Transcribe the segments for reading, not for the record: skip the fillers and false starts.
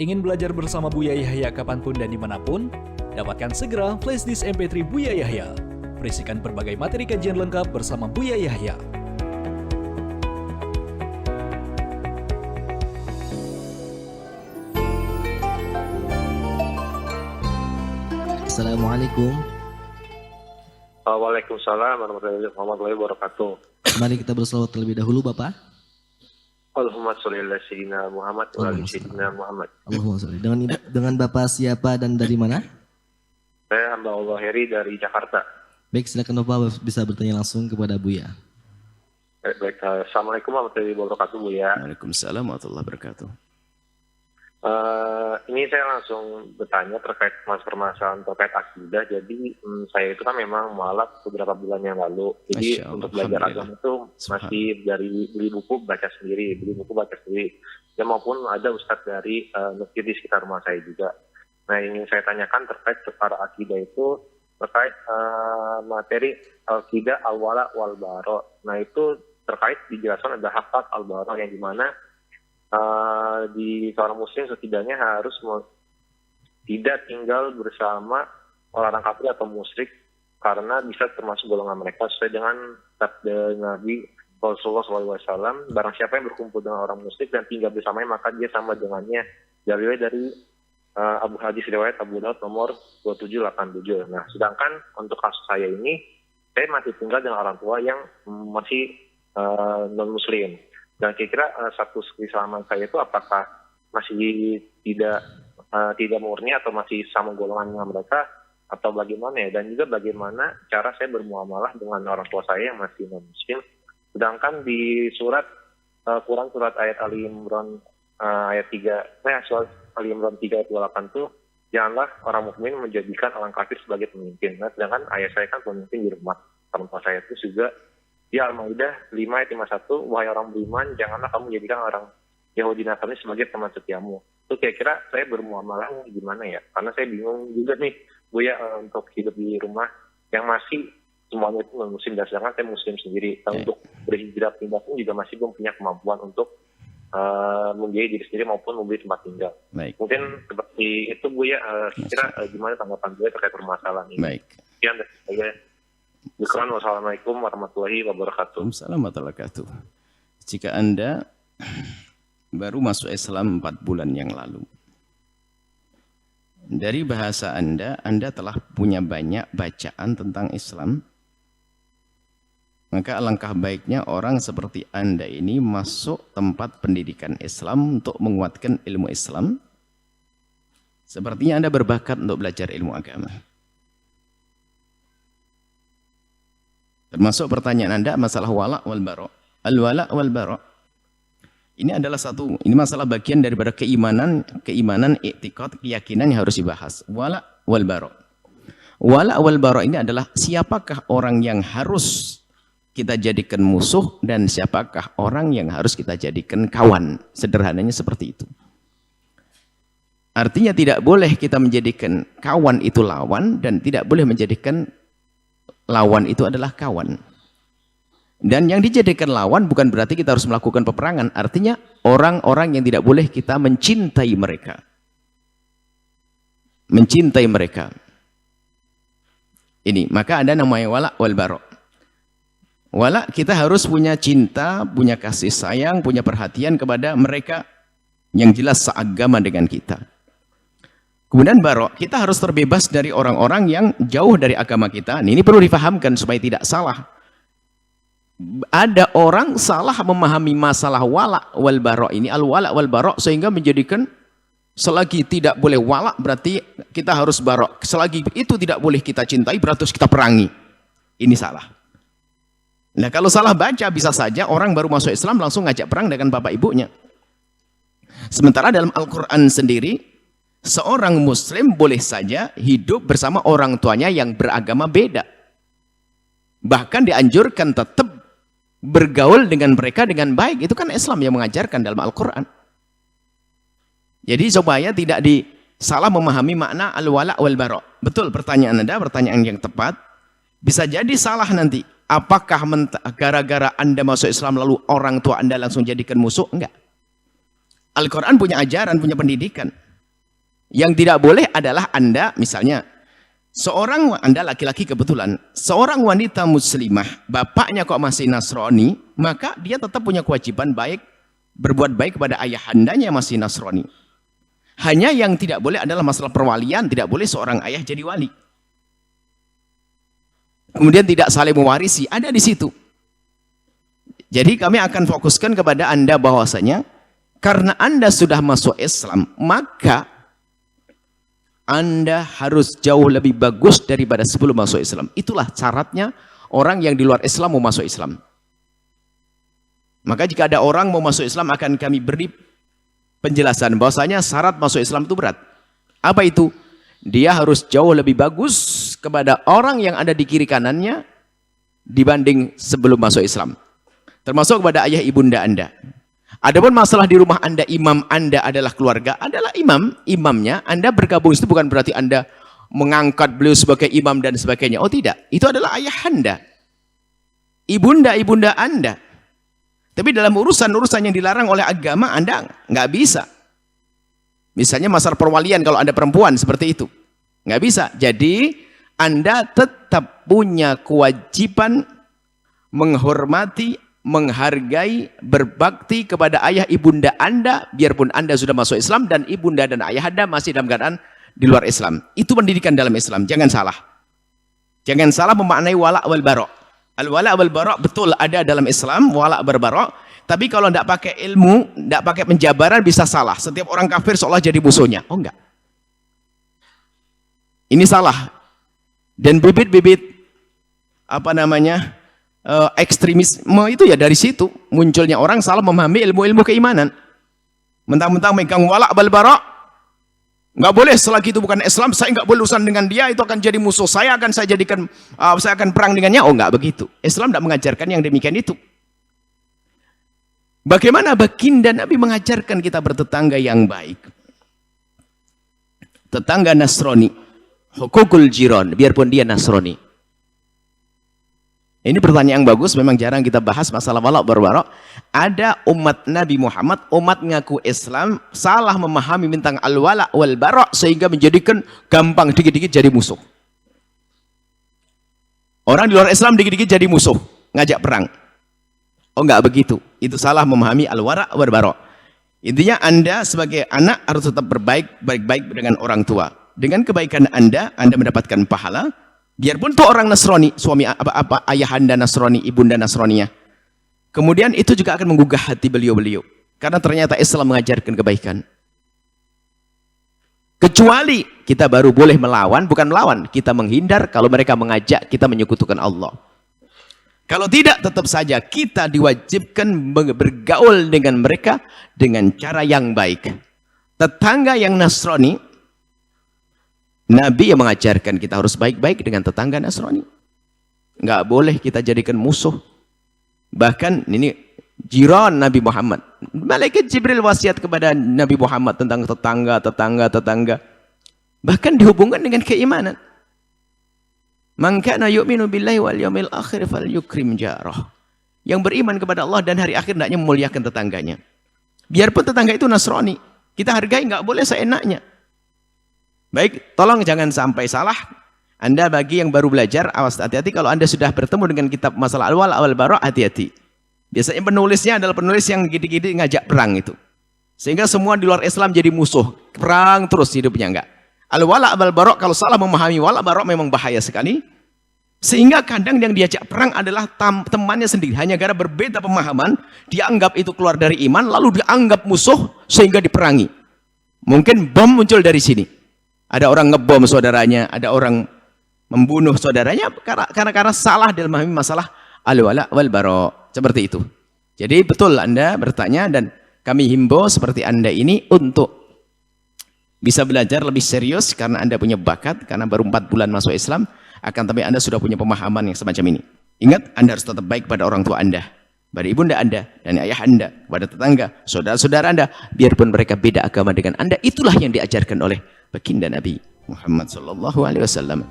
Ingin belajar bersama Buya Yahya kapanpun dan dimanapun? Dapatkan segera flashdisk MP3 Buya Yahya. Berisikan berbagai materi kajian lengkap bersama Buya Yahya. Assalamualaikum. Waalaikumsalam warahmatullahi wabarakatuh. Mari kita berselawat terlebih dahulu, Bapak. Allahumma sholli ala sayyidina Muhammad wa ala sayyidina Muhammad. Allahumma sholli. Dengan Bapak siapa dan dari mana? Saya hamba Allah Heri dari Jakarta. Baik, silakan Bapak bisa bertanya langsung kepada Buya. Baik. Assalamualaikum warahmatullahi wabarakatuh, Buya. Waalaikumsalam warahmatullahi wabarakatuh. Ini saya langsung bertanya terkait permasalahan terkait akidah. Jadi saya itu kan memang mualaf beberapa bulan yang lalu. Jadi untuk belajar agama itu masih dari beli buku baca sendiri, Ya maupun ada ustadz dari masjid di sekitar rumah saya juga. Nah, yang ingin saya tanyakan terkait perkara akidah itu terkait materi akidah al-wala wal bara. Nah, itu terkait dijelaskan ada hakikat al-bara yang dimana di seorang muslim setidaknya harus tidak tinggal bersama orang kafir atau musyrik karena bisa termasuk golongan mereka sesuai dengan sabda Nabi Rasulullah SAW. Barang siapa yang berkumpul dengan orang musyrik dan tinggal bersamanya maka dia sama dengannya. Dari Abu Hadis riwayat Abu Daud nomor 2787. Nah, sedangkan untuk kasus saya ini saya masih tinggal dengan orang tua yang masih non muslim. Dan kira-kira status keislaman saya itu apakah masih tidak murni atau masih sama golongan dengan mereka atau bagaimana ya? Dan juga bagaimana cara saya bermuamalah dengan orang tua saya yang masih non-muslim. Sedangkan di surat Quran surat ayat Ali Imran ayat 3, surat Ali Imran 3 ayat 28 tuh, janganlah orang mukmin menjadikan orang kafir sebagai pemimpin. Nah, sedangkan ayah saya kan pemimpin di rumah. Orang tua saya itu juga di Al-Maidah 5 ayat 51, wahai orang beriman, janganlah kamu menjadikan orang Yahudi Nasrani sebagai teman setiamu. Itu kira-kira saya bermuamalah gimana ya? Karena saya bingung juga nih, Buya, untuk hidup di rumah yang masih semuanya itu non-muslim, dan sedangkan saya muslim sendiri. Dan untuk berhijrah pindah pun juga masih belum punya kemampuan untuk membiayai diri sendiri maupun membeli tempat tinggal. Baik. Mungkin seperti itu, Buya, kira gimana tanggapan Buya terkait permasalahan ini? Baik. Sekian dari saya. Wassalamualaikum warahmatullahi wabarakatuh. Waalaikumsalam warahmatullahi wabarakatuh. Jika Anda baru masuk Islam 4 bulan yang lalu, dari bahasa Anda telah punya banyak bacaan tentang Islam, maka alangkah baiknya orang seperti Anda ini masuk tempat pendidikan Islam untuk menguatkan ilmu Islam. Sepertinya Anda berbakat untuk belajar ilmu agama. Termasuk pertanyaan Anda masalah wala wal bara. Al-wala wal bara. Ini adalah ini masalah bagian daripada keimanan, i'tiqad, keyakinan yang harus dibahas. Wala wal bara. Wala wal bara ini adalah siapakah orang yang harus kita jadikan musuh dan siapakah orang yang harus kita jadikan kawan. Sederhananya seperti itu. Artinya tidak boleh kita menjadikan kawan itu lawan dan tidak boleh menjadikan lawan itu adalah kawan. Dan yang dijadikan lawan bukan berarti kita harus melakukan peperangan. Artinya orang-orang yang tidak boleh kita mencintai mereka. Mencintai mereka. Ini, maka ada namanya wala wal bara. Wala, kita harus punya cinta, punya kasih sayang, punya perhatian kepada mereka yang jelas seagama dengan kita. Kemudian barok, kita harus terbebas dari orang-orang yang jauh dari agama kita. Ini perlu difahamkan supaya tidak salah. Ada orang salah memahami masalah wala wal barok ini, al-wala wal barok, sehingga menjadikan selagi tidak boleh wala berarti kita harus barok. Selagi itu tidak boleh kita cintai berarti kita perangi. Ini salah. Nah, kalau salah baca bisa saja orang baru masuk Islam langsung ngajak perang dengan bapak ibunya. Sementara dalam Al-Quran sendiri, seorang muslim boleh saja hidup bersama orang tuanya yang beragama beda. Bahkan dianjurkan tetap bergaul dengan mereka dengan baik. Itu kan Islam yang mengajarkan dalam Al-Quran. Jadi supaya tidak salah memahami makna al-wala wal bara. Betul pertanyaan Anda, pertanyaan yang tepat. Bisa jadi salah nanti. Apakah gara-gara Anda masuk Islam lalu orang tua Anda langsung jadikan musuh? Enggak. Al-Quran punya ajaran, punya pendidikan. Yang tidak boleh adalah Anda misalnya Anda laki-laki kebetulan, seorang wanita muslimah, bapaknya kok masih Nasrani, maka dia tetap punya kewajiban berbuat baik kepada ayahandanya yang masih Nasrani. Hanya yang tidak boleh adalah masalah perwalian, tidak boleh seorang ayah jadi wali. Kemudian tidak saling mewarisi, ada di situ. Jadi kami akan fokuskan kepada Anda bahwasanya, karena Anda sudah masuk Islam, maka Anda harus jauh lebih bagus daripada sebelum masuk Islam. Itulah syaratnya orang yang di luar Islam mau masuk Islam. Maka jika ada orang mau masuk Islam akan kami beri penjelasan bahwasanya syarat masuk Islam itu berat. Apa itu? Dia harus jauh lebih bagus kepada orang yang ada di kiri kanannya dibanding sebelum masuk Islam. Termasuk kepada ayah ibunda Anda. Adapun masalah di rumah Anda, imam Anda adalah keluarga, adalah imamnya, Anda bergabung itu bukan berarti Anda mengangkat beliau sebagai imam dan sebagainya. Oh tidak, itu adalah ayah Anda, ibunda Anda. Tapi dalam urusan-urusan yang dilarang oleh agama, Anda nggak bisa. Misalnya masalah perwalian, kalau Anda perempuan seperti itu, nggak bisa. Jadi Anda tetap punya kewajiban menghormati, menghargai, berbakti kepada ayah ibunda Anda, biarpun Anda sudah masuk Islam dan ibunda dan ayah Anda masih dalam keadaan di luar Islam. Itu pendidikan dalam Islam, jangan salah. Jangan salah memaknai wala' wal bara'. Al-wala' wal bara' betul ada dalam Islam, wala' wal bara', tapi kalau tidak pakai ilmu, tidak pakai penjabaran bisa salah. Setiap orang kafir seolah jadi musuhnya. Oh enggak. Ini salah. Dan bibit-bibit ekstremisme itu ya dari situ munculnya orang salah memahami ilmu-ilmu keimanan. Mentang-mentang megang wala' wal bara', nggak boleh selagi itu bukan Islam, saya nggak boleh urusan dengan dia, itu akan jadi musuh saya, saya akan perang dengannya. Oh nggak begitu. Islam tidak mengajarkan yang demikian itu. Bagaimana baginda Nabi mengajarkan kita bertetangga yang baik? Tetangga Nasrani, hukukul jiran, biarpun dia Nasrani. Ini pertanyaan yang bagus, memang jarang kita bahas masalah wala' wal-bara'. Ada umat Nabi Muhammad, umat ngaku Islam, salah memahami tentang al-wala' wal-bara' sehingga menjadikan gampang dikit-dikit jadi musuh. Orang di luar Islam dikit-dikit jadi musuh, ngajak perang. Oh enggak begitu, itu salah memahami al-wala' wal-bara'. Intinya Anda sebagai anak harus tetap baik-baik dengan orang tua. Dengan kebaikan Anda mendapatkan pahala. Biarpun itu orang Nasrani, suami ayah Anda Nasrani, ibunda Nasraninya. Kemudian itu juga akan menggugah hati beliau-beliau. Karena ternyata Islam mengajarkan kebaikan. Kecuali kita baru boleh melawan, bukan melawan, kita menghindar kalau mereka mengajak kita menyekutukan Allah. Kalau tidak, tetap saja kita diwajibkan bergaul dengan mereka dengan cara yang baik. Tetangga yang Nasrani, Nabi yang mengajarkan kita harus baik-baik dengan tetangga Nasrani. Nggak boleh kita jadikan musuh. Bahkan ini jiran Nabi Muhammad. Malaikat Jibril wasiat kepada Nabi Muhammad tentang tetangga. Bahkan dihubungkan dengan keimanan. Man kana yu'minu billahi wal yawmil akhir falyukrim jarah. Yang beriman kepada Allah dan hari akhir hendaknya memuliakan tetangganya. Biarpun tetangga itu Nasrani, kita hargai, nggak boleh seenaknya. Baik, tolong jangan sampai salah. Anda bagi yang baru belajar, awas hati-hati kalau Anda sudah bertemu dengan kitab masalah al-wala' wal bara', hati-hati. Biasanya penulisnya adalah penulis yang gede-gede ngajak perang itu. Sehingga semua di luar Islam jadi musuh. Perang terus hidupnya, enggak. Al-wala' wal bara' kalau salah memahami wala' bara' memang bahaya sekali. Sehingga kadang yang diajak perang adalah temannya sendiri. Hanya gara berbeda pemahaman, dianggap itu keluar dari iman, lalu dianggap musuh sehingga diperangi. Mungkin bom muncul dari sini. Ada orang ngebom saudaranya, ada orang membunuh saudaranya karena salah dalam memahami masalah al-wala' wal bara'. Seperti itu. Jadi betul Anda bertanya dan kami himbau seperti Anda ini untuk bisa belajar lebih serius karena Anda punya bakat, karena baru 4 bulan masuk Islam, akan tapi Anda sudah punya pemahaman yang semacam ini. Ingat, Anda harus tetap baik pada orang tua Anda, pada ibunda Anda dan ayah Anda, pada tetangga, saudara-saudara Anda, biarpun mereka beda agama dengan Anda. Itulah yang diajarkan oleh baginda Nabi Muhammad SAW.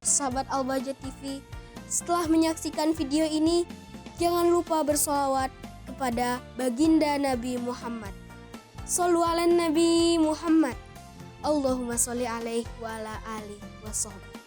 Sahabat Al-Bahjah TV, setelah menyaksikan video ini, jangan lupa bersolawat kepada baginda Nabi Muhammad. Shollu ala Nabi Muhammad. Allahumma sholli alaihi wa ala alihi wa sahbihi.